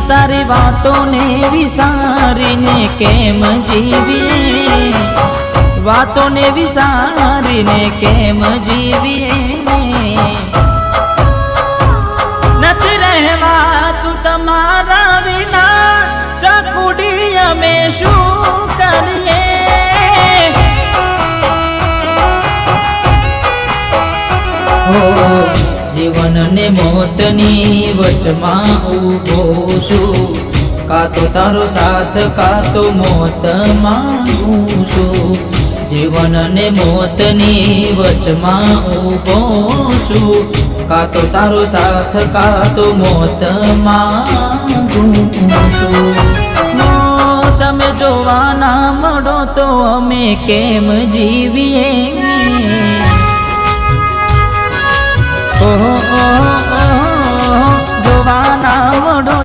તારી વાતોને વિસારીને કેમ જીવીએ, વાતોને વિસારીને કેમ જીવીએ, નથી રહેવાતું તમારા વિના, ચકુડી અમે શું કરીએ, જીવન ને મોતની વચમાં ઊભો છું, કા તો તારો સાથ કા તો મોત માંગું છું, જીવન ને મોતની વચમાં ઊભો છું, કા તો તારો સાથ કા તો મોત માંગું છું. તમે જોવા ના મળો તો અમે કેમ જીવીએ,